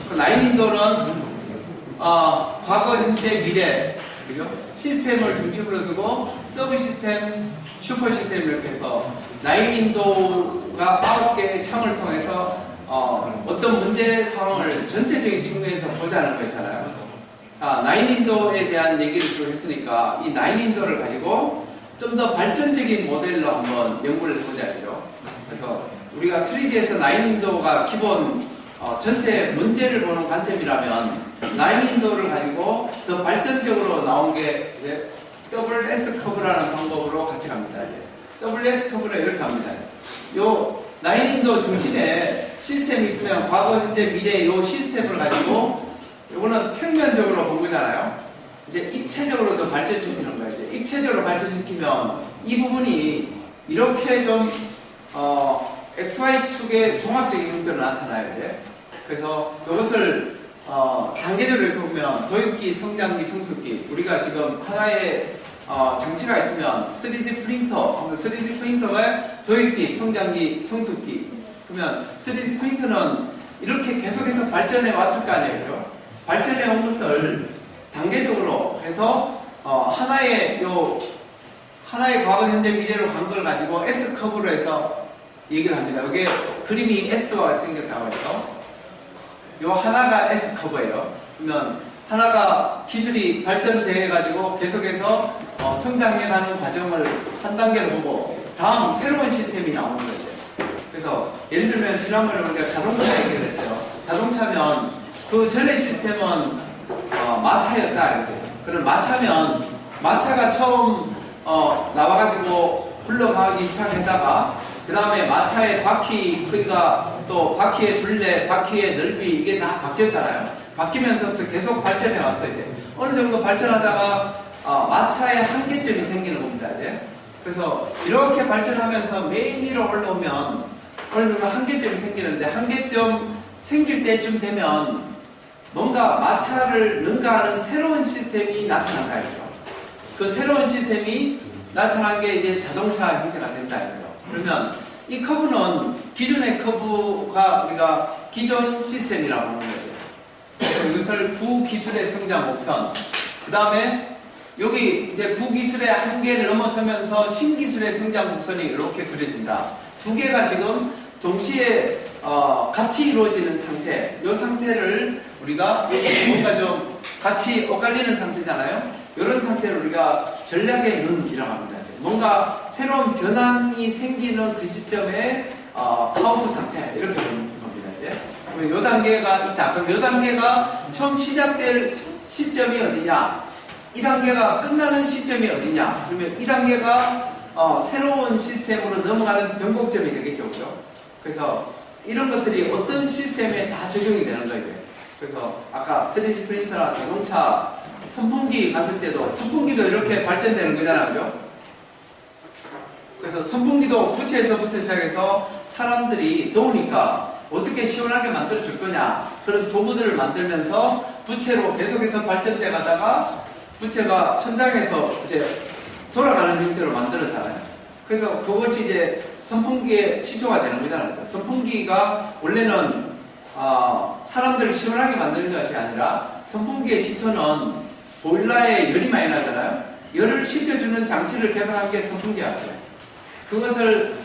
그 나인인도는 과거, 현재, 미래, 그죠? 시스템을 중심으로 두고 서브 시스템, 슈퍼 시스템 이렇게 해서 나인인도가 9개의 창을 통해서 어떤 문제 상황을 전체적인 측면에서 보자는 거 있잖아요. 나인인도에 대한 얘기를 좀 했으니까 이 나인인도를 가지고 좀 더 발전적인 모델로 한번 연구를 해보자죠. 그래서 우리가 트리지에서 나인인도가 기본 전체 문제를 보는 관점이라면 나인인도를 가지고 더 발전적으로 나온 게 이제 더블 S 커브라는 방법으로 같이 갑니다. 더블 S 커브를 이렇게 합니다. 요 나인인도 중심에 시스템이 있으면 과거, 현재, 미래 요 시스템을 가지고 요거는 평면적으로 본 거잖아요. 이제 입체적으로 더 발전시키는 거예요. 이제 입체적으로 발전시키면 이 부분이 이렇게 좀 XY축의 종합적인 형태로 나타나요. 이제. 그래서 이것을 단계적으로 이렇게 보면 도입기, 성장기, 성숙기. 우리가 지금 하나의 장치가 있으면 3D 프린터, 3D 프린터가 도입기, 성장기, 성숙기. 그러면 3D 프린터는 이렇게 계속해서 발전해 왔을 거 아니에요. 그죠? 발전해 온 것을 단계적으로 해서 하나의 과거, 현재, 미래로 간 걸 가지고 S 커브로 해서 얘기를 합니다. 이게 그림이 S와 생겼다고 해서 요 하나가 S 커브예요. 그러면 하나가 기술이 발전돼 가지고 계속해서 성장해가는 과정을 한 단계로 보고 다음 새로운 시스템이 나오는 거죠. 그래서 예를 들면 지난번에 우리가 자동차 얘기를 했어요. 자동차면 그 전의 시스템은 마차였다. 이제. 그럼 마차면 마차가 처음 나와가지고 굴러가기 시작했다가 그 다음에 마차의 바퀴 크기가 또 바퀴의 둘레, 바퀴의 넓이 이게 다 바뀌었잖아요. 바뀌면서부터 계속 발전해 왔어요. 이제. 어느 정도 발전하다가 마차의 한계점이 생기는 겁니다. 이제. 그래서 이렇게 발전하면서 메인 위로 올라오면 어느 정도 한계점이 생기는데 한계점 생길 때쯤 되면 뭔가 마차를 능가하는 새로운 시스템이 나타난다 이거죠. 그 새로운 시스템이 나타난 게 이제 자동차 형태가 된다 이거죠. 그러면 이 커브는 기존의 커브가 우리가 기존 시스템이라고 하는 거예요. 그래서 이것을 구기술의 성장 곡선, 그 다음에 여기 이제 구기술의 한계를 넘어서면서 신기술의 성장 곡선이 이렇게 그려진다. 두 개가 지금 동시에 같이 이루어지는 상태, 이 상태를 우리가 뭔가 좀 같이 엇갈리는 상태잖아요. 이런 상태를 우리가 전략의 눈이라고 합니다. 뭔가 새로운 변환이 생기는 그 시점에 하우스 상태 이렇게 보는 겁니다. 이제 이 단계가 있다. 그럼 이 단계가 처음 시작될 시점이 어디냐? 이 단계가 끝나는 시점이 어디냐? 그러면 이 단계가 새로운 시스템으로 넘어가는 변곡점이 되겠죠, 그죠? 그래서 이런 것들이 어떤 시스템에 다 적용이 되는 거예요. 그래서 아까 3D 프린터나 자동차 선풍기 갔을 때도 선풍기도 이렇게 발전되는 거잖아요, 그죠? 그래서 선풍기도 부채에서부터 시작해서 사람들이 더우니까 어떻게 시원하게 만들어 줄 거냐 그런 도구들을 만들면서 부채로 계속해서 발전돼 가다가 부채가 천장에서 이제 돌아가는 형태로 만들었잖아요. 그래서 그것이 이제 선풍기의 시초가 되는 거잖아요. 선풍기가 원래는 사람들을 시원하게 만드는 것이 아니라 선풍기의 시초는 보일러에 열이 많이 나잖아요. 열을 식혀주는 장치를 개발한 게 선풍기였죠. 그것을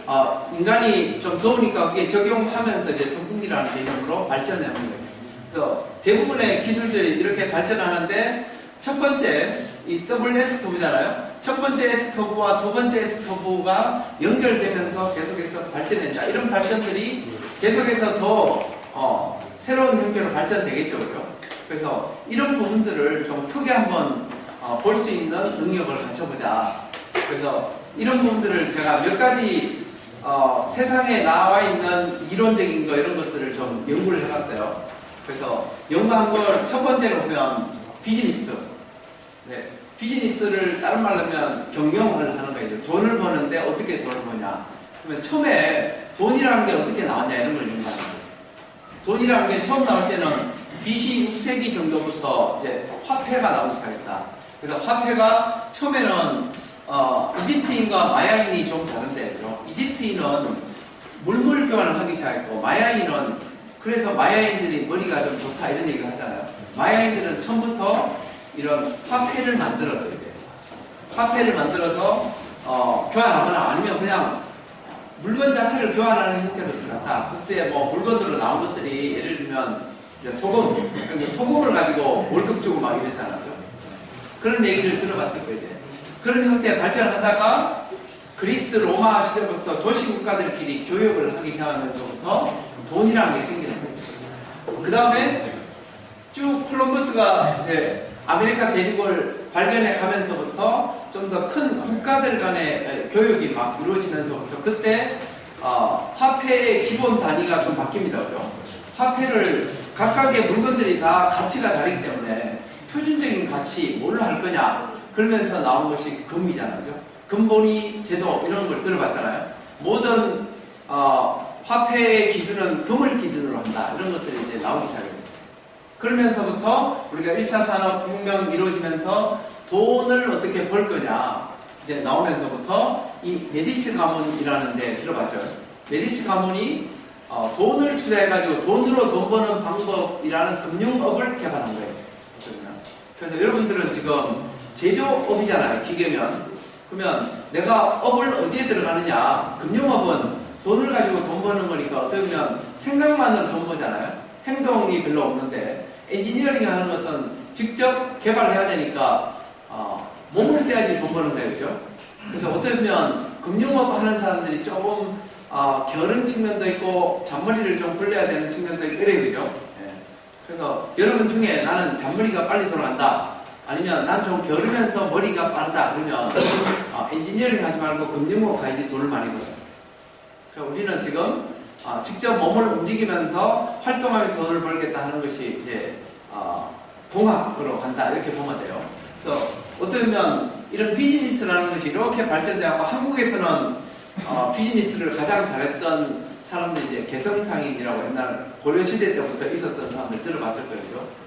인간이 좀 더우니까 그게 적용하면서 이제 선풍기라는 개념으로 발전해 온 거예요. 그래서 대부분의 기술들이 이렇게 발전하는데 첫 번째 이 더블 S커브잖아요. 첫 번째 S커브와 두 번째 S커브가 연결되면서 계속해서 발전된다. 이런 발전들이 계속해서 더 새로운 형태로 발전되겠죠. 그렇죠? 그래서 이런 부분들을 좀 크게 한번 볼 수 있는 능력을 갖춰보자. 그래서 이런 부분들을 제가 몇 가지 세상에 나와 있는 이론적인 거 이런 것들을 좀 연구를 해봤어요. 그래서 연구한 걸 첫 번째로 보면 비즈니스. 네, 비즈니스를 다른 말로 하면 경영을 하는 거예요. 돈을 버는데 어떻게 돈을 버냐. 그러면 처음에 돈이라는 게 어떻게 나왔냐 이런 걸 연구하는 거예요. 돈이라는 게 처음 나올 때는 BC 6세기 정도부터 이제 화폐가 나오기 시작했다. 그래서 화폐가 처음에는 이집트인과 마야인이 좀 다른데, 이집트인은 물물 교환을 하기 시작했고, 마야인은 그래서 마야인들이 머리가 좀 좋다 이런 얘기를 하잖아요. 마야인들은 처음부터 이런 화폐를 만들었어요. 화폐를 만들어서 교환하거나 아니면 그냥 물건 자체를 교환하는 형태로 들어갔다. 그때 뭐 물건으로 나온 것들이 예를 들면 소금, 소금을 가지고 월급 주고 막 이랬잖아요. 그런 얘기를 들어봤을 거예요. 그런 형태의 발전하다가 그리스 로마 시대부터 도시국가들끼리 교역을 하기 시작하면서부터 돈이라는 게 생기는 거예요. 그 다음에 쭉 콜럼버스가 이제 아메리카 대륙을 발견해 가면서부터 좀 더 큰 국가들 간의 교역이 막 이루어지면서부터 그때 화폐의 기본 단위가 좀 바뀝니다. 그죠? 화폐를 각각의 물건들이 다 가치가 다르기 때문에 표준적인 가치 뭘로 할 거냐 그러면서 나온 것이 금이잖아요. 그죠? 금본위 제도 이런 걸 들어봤잖아요. 모든 화폐의 기준은 금을 기준으로 한다. 이런 것들이 이제 나오기 시작했었죠. 그러면서부터 우리가 1차 산업혁명 이루어지면서 돈을 어떻게 벌 거냐 이제 나오면서부터 이 메디치 가문이라는 데 들어봤죠. 메디치 가문이 돈을 투자해가지고 돈으로 돈 버는 방법이라는 금융업을 개발한 거예요. 그래서 여러분들은 지금 제조업이잖아요. 기계면. 그러면 내가 업을 어디에 들어가느냐. 금융업은 돈을 가지고 돈 버는 거니까 어떻게 보면 생각만으로 돈 버잖아요. 행동이 별로 없는데 엔지니어링 하는 것은 직접 개발해야 되니까 몸을 써야지 돈 버는 거예요. 그죠? 그래서 어떻게 보면 금융업 하는 사람들이 조금 게으른 측면도 있고 잔머리를 좀 굴려야 되는 측면도 있고 이래요. 그죠? 예. 그래서 여러분 중에 나는 잔머리가 빨리 돌아간다. 아니면 난 좀 게으르면서 머리가 빠르다. 그러면 엔지니어링 하지 말고 금융업 가야지 돈을 많이 벌어요. 그러니까 우리는 지금 직접 몸을 움직이면서 활동하면서 돈을 벌겠다 하는 것이 이제 공학으로 간다 이렇게 보면 돼요. 그래서 어떻게 보면 이런 비즈니스라는 것이 이렇게 발전되고 한국에서는 비즈니스를 가장 잘했던 사람들이 이제 개성상인이라고 옛날 고려시대 때부터 있었던 사람들 들어봤을 거예요.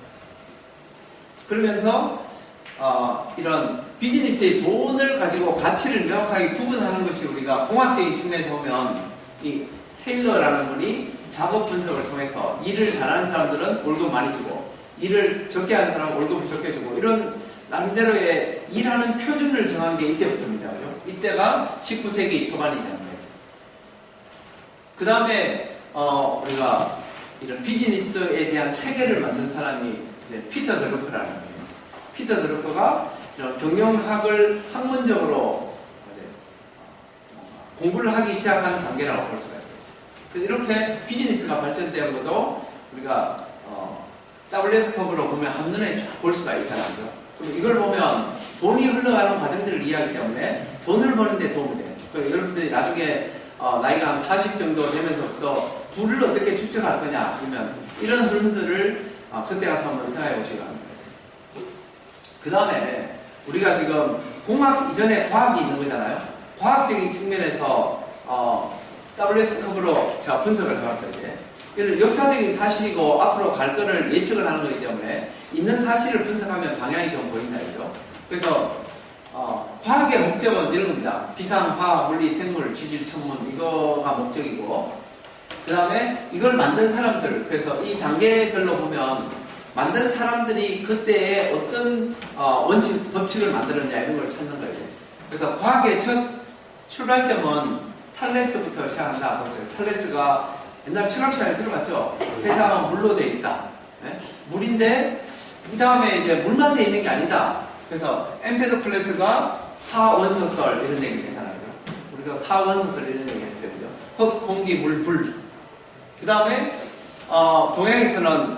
그러면서 이런 비즈니스의 돈을 가지고 가치를 명확하게 구분하는 것이 우리가 공학적인 측면에서 보면 이 테일러라는 분이 작업 분석을 통해서 일을 잘하는 사람들은 월급 많이 주고 일을 적게 하는 사람은 월급을 적게 주고 이런 나름대로의 일하는 표준을 정한 게 이때부터입니다. 그죠? 이때가 19세기 초반이 되는 거죠. 그 다음에 우리가 이런 비즈니스에 대한 체계를 만든 사람이 이제 피터 드루커라는 거예요. 피터 드루커가 이런 경영학을 학문적으로 공부를 하기 시작한 단계라고 볼 수가 있어요. 이렇게 비즈니스가 발전된 것도 우리가 WS 컵으로 보면 한눈에 쫙 볼 수가 있잖아요. 이걸 보면 돈이 흘러가는 과정들을 이해하기 때문에 돈을 버는데 도움이 돼요. 여러분들이 나중에 나이가 한 40 정도 되면서부터 부를 어떻게 축적할 거냐 그러면 이런 흐름들을 그때 가서 한번 생각해 보시기 바랍니다. 그 다음에 우리가 지금 공학 이전에 과학이 있는 거잖아요. 과학적인 측면에서 WS 컵으로 제가 분석을 해봤어요. 이런 역사적인 사실이고 앞으로 갈 거를 예측을 하는 거기 때문에 있는 사실을 분석하면 방향이 좀 보인다 이죠. 그래서 과학의 목적은 이런 겁니다. 비상, 화학, 물리, 생물, 지질, 천문 이거가 목적이고 그 다음에 이걸 만든 사람들 그래서 이 단계별로 보면 만든 사람들이 그때의 어떤 원칙, 법칙을 만들었냐 이런 걸 찾는 거예요. 그래서 과학의 첫 출발점은 탈레스부터 시작한다. 그렇죠. 탈레스가 옛날 철학 시간에 들어봤죠? 세상은 물로 되어 있다. 네? 물인데 그 다음에 이제 물만 되어 있는 게 아니다. 그래서 엠페도클레스가 사원소설 이런 얘기를 했잖아요. 우리가 사원소설 이런 얘기를 했어요. 그죠? 흙, 공기, 물, 불. 그 다음에 동양에서는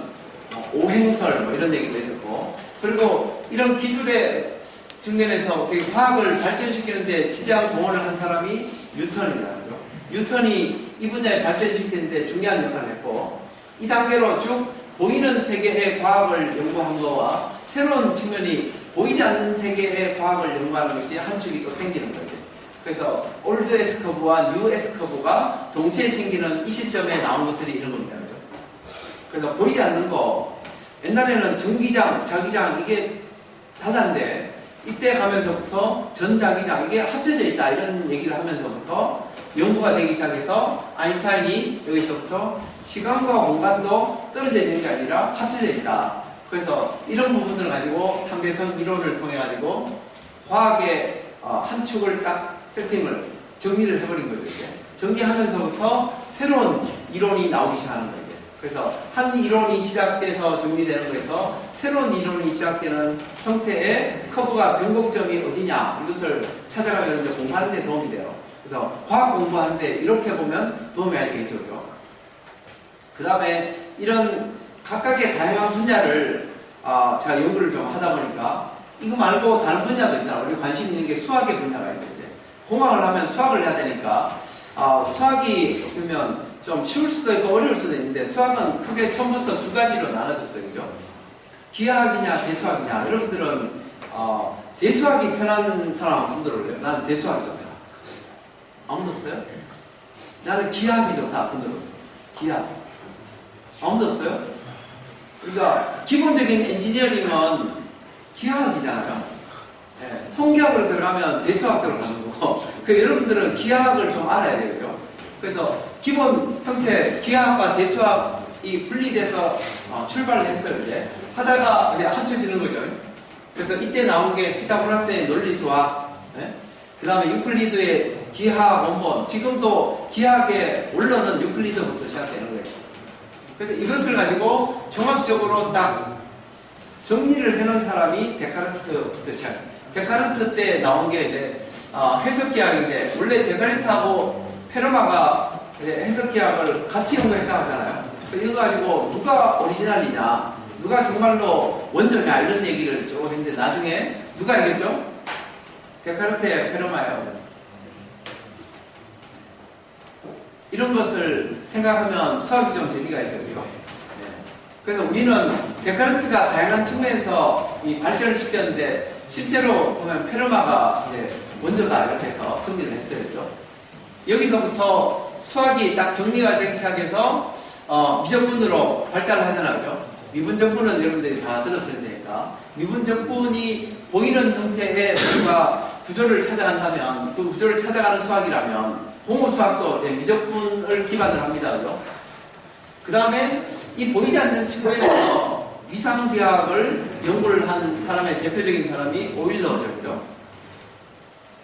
오행설 뭐 이런 얘기도 있었고 그리고 이런 기술의 측면에서 어떻게 화학을 발전시키는데 지대한 공헌을 한 사람이 뉴턴이라는 거죠. 뉴턴이 이 분야에 발전시키는데 중요한 역할을 했고 이 단계로 쭉 보이는 세계의 과학을 연구한 거와 새로운 측면이 보이지 않는 세계의 과학을 연구하는 것이 한 축이 또 생기는 거죠. 그래서 올드 S커브와 뉴 S커브가 동시에 생기는 이 시점에 나온 것들이 이런 겁니다. 그죠? 그래서 보이지 않는 거 옛날에는 전기장, 자기장 이게 다른데 이때 가면서부터 전자기장 이게 합쳐져 있다 이런 얘기를 하면서부터 연구가 되기 시작해서 아인슈타인이 여기서부터 시간과 공간도 떨어져 있는 게 아니라 합쳐져 있다. 그래서 이런 부분들을 가지고 상대성 이론을 통해 가지고 과학의 한 축을 딱 세팅을 정리를 해버린 거죠. 이제. 정리하면서부터 새로운 이론이 나오기 시작하는 거죠. 그래서 한 이론이 시작돼서 정리되는 거에서 새로운 이론이 시작되는 형태의 커브가 변곡점이 어디냐 이것을 찾아가면 이제 공부하는 데 도움이 돼요. 그래서 과학 공부하는데 이렇게 보면 도움이 많이 되겠죠. 그 다음에 이런 각각의 다양한 분야를 제가 연구를 좀 하다 보니까 이거 말고 다른 분야도 있잖아요. 우리 관심 있는 게 수학의 분야가 있어요. 이제 공학을 하면 수학을 해야 되니까 수학이 어떻게 보면 좀 쉬울 수도 있고 어려울 수도 있는데 수학은 크게 처음부터 두 가지로 나눠졌어요. 그죠? 기하학이냐 대수학이냐. 여러분들은 대수학이 편한 사람 손 들어올래요? 나는 대수학이 좋다. 아무도 없어요? 나는 기하학이 좋다. 손 들어. 기하학. 아무도 없어요? 그러니까 기본적인 엔지니어링은 기하학이잖아요. 네, 통계학으로 들어가면 대수학적으로 가는 거고 여러분들은 기하학을 좀 알아야 되고요. 그래서 기본 형태 기하학과 대수학이 분리돼서 출발을 했어요. 이제 하다가 이제 합쳐지는 거죠. 그래서 이때 나온 게 피타고라스의 논리수학, 네? 그 다음에 유클리드의 기하학 원본, 지금도 기하학의 원론은 유클리드부터 시작되는 거예요. 그래서 이것을 가지고 종합적으로 딱 정리를 해놓은 사람이 데카르트부터 시작해요. 데카르트 때 나온 게 이제 해석기하학인데 원래 데카르트하고 페르마가 해석기하학을 같이 연구했다고 하잖아요. 이거 가지고 누가 오리지널이냐, 누가 정말로 원조냐 이런 얘기를 쭉 했는데 나중에 누가 알겠죠? 데카르트의 페르마예요. 이런 것을 생각하면 수학이 좀 재미가 있어요. 네. 그래서 우리는 데카르트가 다양한 측면에서 이 발전을 시켰는데 실제로 보면 페르마가 이제 원조다 이렇게 해서 승리를 했어요. 그렇죠? 여기서부터 수학이 딱 정리가 되기 시작해서 미적분으로 발달을 하잖아요. 그렇죠? 미분적분은 여러분들이 다 들었을 테니까 미분적분이 보이는 형태의 뭔가 구조를 찾아간다면 그 구조를 찾아가는 수학이라면 공업수학도 이제 미적분을 기반으로 합니다. 그죠? 그 다음에 이 보이지 않는 측면에서 위상기하학을 연구를 한 사람의 대표적인 사람이 오일러죠. 그죠?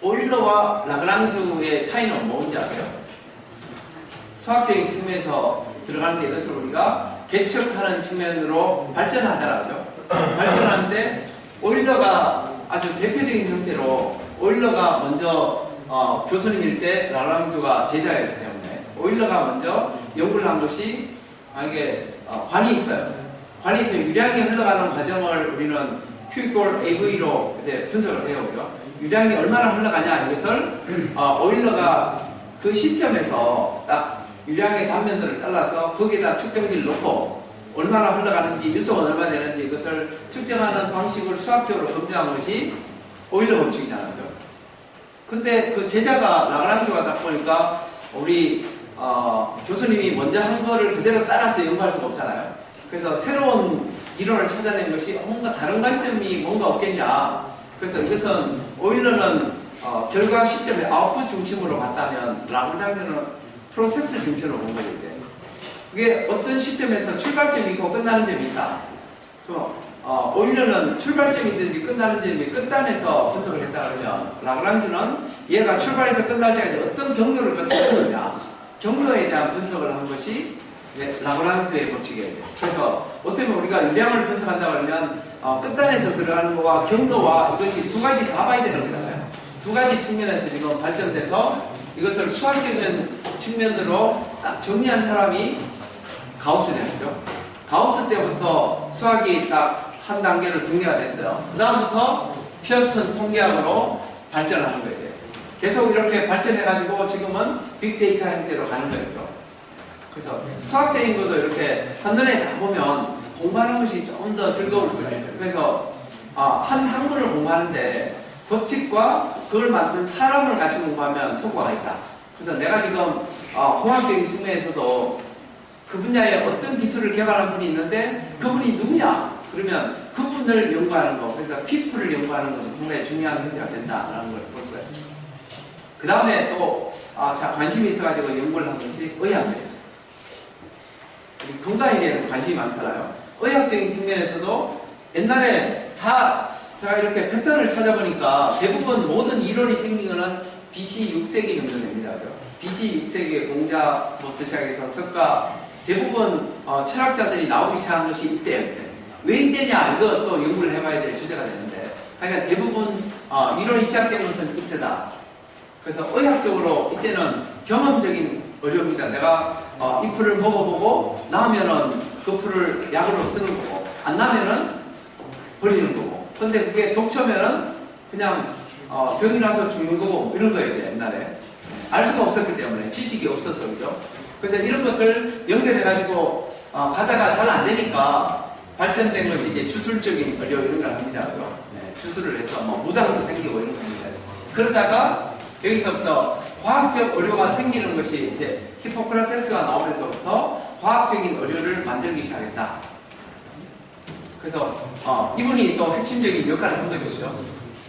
오일러와 라그랑주의 차이는 뭔지 알아요? 수학적인 측면에서 들어가는데 이것을 우리가 개척하는 측면으로 발전하잖아요. 발전하는데 오일러가 아주 대표적인 형태로 오일러가 먼저 교수님일 때 라그랑주가 제자였기 때문에 오일러가 먼저 연구를 한 것이 이게 관이 있어요. 관이 있어요. 유량이 흘러가는 과정을 우리는 Q = AV로 이제 분석을 해요. 그죠? 유량이 얼마나 흘러가냐 이것을 오일러가 그 시점에서 딱 유량의 단면들을 잘라서 거기에다 측정기를 놓고 얼마나 흘러가는지 유속은 얼마 되는지 이것을 측정하는 방식을 수학적으로 검증한 것이 오일러 법칙이잖아요. 근데 그 제자가 라그랑주가 딱 보니까 우리 교수님이 먼저 한 거를 그대로 따라서 연구할 수가 없잖아요. 그래서 새로운 이론을 찾아낸 것이 뭔가 다른 관점이 뭔가 없겠냐. 그래서 이것은 오일러는 결과 시점에 아웃풋 중심으로 갔다면 라그랑주는 프로세스 중심으로 본 거죠. 그게 어떤 시점에서 출발점이 있고 끝나는 점이 있다. 오일러는 출발점이든지 끝나는 점이 끝단에서 분석을 했다 그러면 라그랑주는 얘가 출발해서 끝날 때까지 어떤 경로를 거쳐야 되느냐 경로에 대한 분석을 한 것이 라그랑주의 법칙이에요. 그래서 어떻게 보면 우리가 유량을 분석한다 그러면 끝단에서 들어가는 거와 경로와 이것이 두 가지 다 봐야 되는 거잖아요. 두 가지 측면에서 지금 발전돼서 이것을 수학적인 측면으로 딱 정리한 사람이 가우스였죠. 가우스 때부터 수학이 딱 한 단계로 정리가 됐어요. 그 다음부터 피어슨 통계학으로 발전하는 거예요. 계속 이렇게 발전해가지고 지금은 빅데이터 형태로 가는 거예요. 그래서 수학적인 것도 이렇게 한눈에 다 보면 공부하는 것이 좀 더 즐거울 수가 있어요. 그래서 한 학문을 공부하는데 법칙과 그걸 만든 사람을 같이 공부하면 효과가 있다. 그래서 내가 지금 공학적인 측면에서도 그 분야에 어떤 기술을 개발한 분이 있는데 그분이 누구냐? 그러면 그분을 연구하는 거, 그래서 피플을 연구하는 것은 굉장히 중요한 형태가 된다라는 걸 볼 수가 있습니다. 그 다음에 또 관심이 있어가지고 연구를 한 것이 의학이었죠. 건강에 대한 관심이 많잖아요. 의학적인 측면에서도 옛날에 다 제가 이렇게 패턴을 찾아보니까 대부분 모든 이론이 생긴 거는 BC 6세기 정도 됩니다. BC 6세기의 공자부터 시작해서 석가 대부분 철학자들이 나오기 시작한 것이 이때예요. 왜 이때냐? 이거 또 연구를 해봐야 될 주제가 되는데, 그러니까 대부분 이론이 시작된 것은 이때다. 그래서 의학적으로 이때는 경험적인 의료입니다. 내가 이 풀을 먹어보고 나면은 그 풀을 약으로 쓰는 거고, 안 나면은 버리는 거고. 근데 그게 독초면은 그냥 병이 나서 죽는 거고 이런 거예요. 옛날에 알 수가 없었기 때문에, 지식이 없어서. 그죠? 그래서 이런 것을 연결해가지고 가다가 잘 안 되니까 발전된 것이 이제 주술적인 의료 이런 걸 합니다. 네, 주술을 해서 뭐 무당도 생기고 이런 겁니다. 그러다가 여기서부터 과학적 의료가 생기는 것이 이제 히포크라테스가 나오면서부터 과학적인 의료를 만들기 시작했다. 그래서 이분이 또 핵심적인 역할을 한 거죠.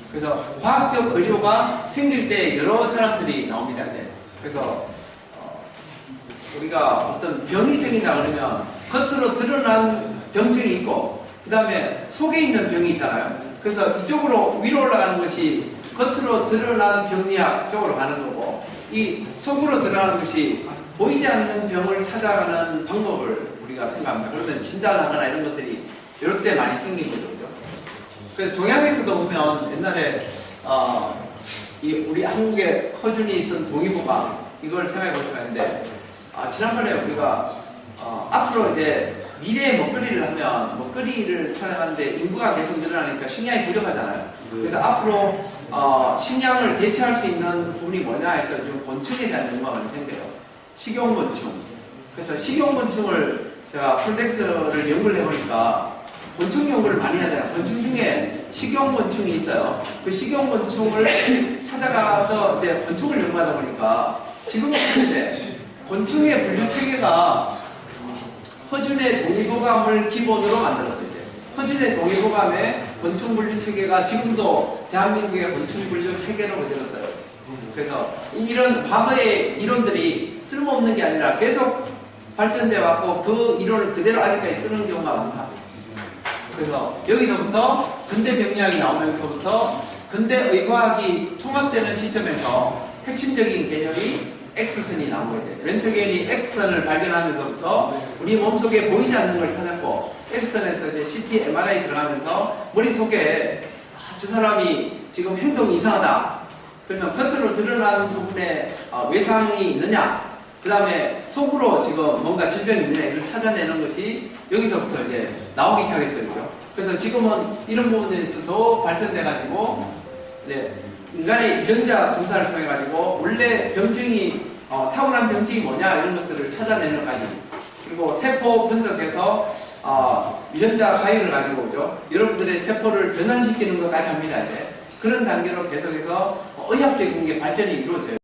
그래서 과학적 의료가 생길 때 여러 사람들이 나옵니다. 이제 그래서 우리가 어떤 병이 생긴다 그러면 겉으로 드러난 병증이 있고, 그 다음에 속에 있는 병이 있잖아요. 그래서 이쪽으로 위로 올라가는 것이 겉으로 드러난 병리학 쪽으로 가는 거고, 이 속으로 드러나는 것이 보이지 않는 병을 찾아가는 방법을 우리가 생각합니다. 그러면 진단하거나 이런 것들이 이럴 때 많이 생긴 거죠. 그래서 동양에서도 보면 옛날에 우리 한국에 허준이 쓴 동의보감, 이걸 생각해 보시면 하는데, 지난번에 우리가 앞으로 이제 미래의 먹거리를 하면 먹거리를 찾아가는데 인구가 계속 늘어나니까 식량이 부족하잖아요. 그래서 앞으로 식량을 대체할 수 있는 부분이 뭐냐 해서 좀 곤충에 대한 연구가 많이 생겨요. 식용곤충. 그래서 식용곤충을 제가 프로젝트를 연구를 해보니까 곤충 연구를 많이 하잖아요. 곤충 중에 식용곤충이 있어요. 그 식용곤충을 찾아가서 이제 곤충을 연구하다 보니까 지금은 그런데 곤충의 분류 체계가 허준의 동의보감을 기본으로 만들었어요. 이제 허준의 동의보감의 곤충 분류 체계가 지금도 대한민국의 곤충 분류 체계로 그대로 써요. 그래서 이런 과거의 이론들이 쓸모없는 게 아니라 계속 발전돼 왔고 그 이론을 그대로 아직까지 쓰는 경우가 많다. 그래서 여기서부터 근대 병리학이 나오면서부터 근대 의과학이 통합되는 시점에서 핵심적인 개념이 X선이 나온 거죠. 렌트겐이 X선을 발견하면서부터 우리 몸속에 보이지 않는 걸 찾았고, X선에서 이제 CT, MRI 들어가면서 머릿속에 저 사람이 지금 행동이 이상하다. 그러면 겉으로 드러나는 부분에 외상이 있느냐, 그 다음에 속으로 지금 뭔가 질병이 있느냐, 이걸 찾아내는 것이 여기서부터 이제 나오기 시작했어요. 그죠? 그래서 지금은 이런 부분에서도 발전돼가지고, 네, 인간의 유전자 검사를 통해가지고 원래 병증이 타고난 병증이 뭐냐 이런 것들을 찾아내는 까지, 그리고 세포 분석해서 유전자 가위를 가지고 오죠. 여러분들의 세포를 변환시키는 것까지 합니다. 이제 그런 단계로 계속해서 의학적인 게 발전이 이루어져요.